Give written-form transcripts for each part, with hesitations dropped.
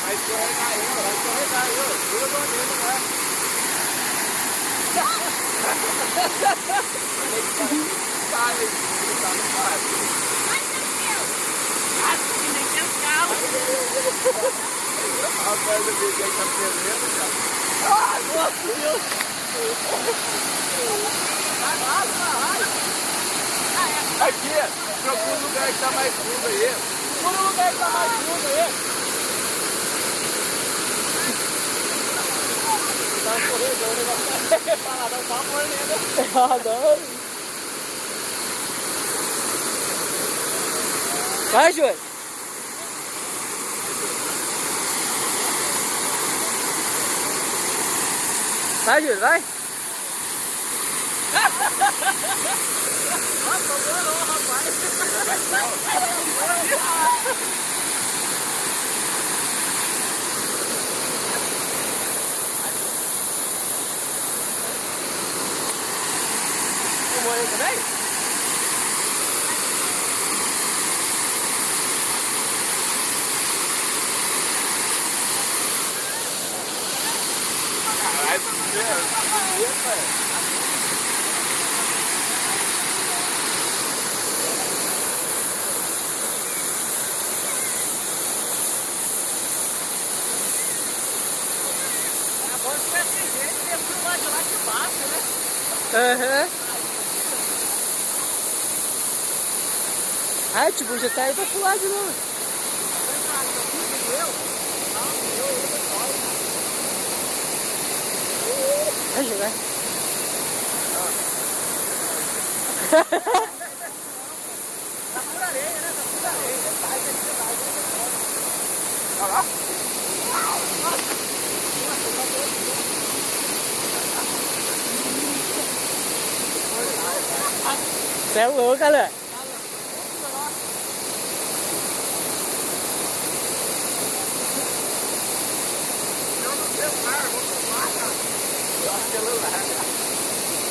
Vai escorregar eu. Pula do dedo, né? Sai, tá no quarto. Ai, meu Deus! Acho que nem tem carro. Rapaz, eu vi que ele tá perdendo, cara. Ai, meu Deus! Vai, aqui, procura um lugar que tá mais fundo aí. Procura um lugar que tá mais fundo aí. Tá escorregando, o negócio tá paradão, tá mordendo. Adoro. Vai, Júlio. Vai, Júlio, vai. Nossa, adorou, rapaz. Filmou aí também? Caralho, tu vê, velho. Agora se tivesse jeito, ia filmar de lá de baixo, né? Aham. Ah, tipo, já tá aí pra pular de novo. Vai jogar. Tá por areia, né? Tá por areia. Olha lá. Você é louco, galera. Eu no celular, vou filmar, cara. Eu no celular.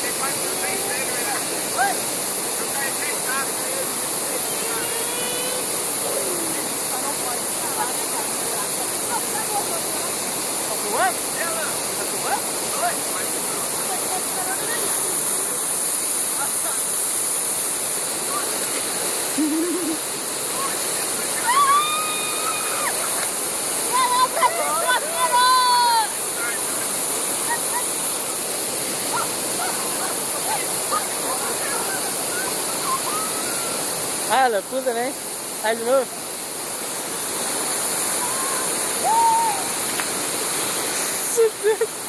Tem mais que eu tenho cego, né? Oi? Eu caí sentado com ele. Tá filmando? Ela, Tá filmando? oi, Ah, loucura também. Vai de novo. Super.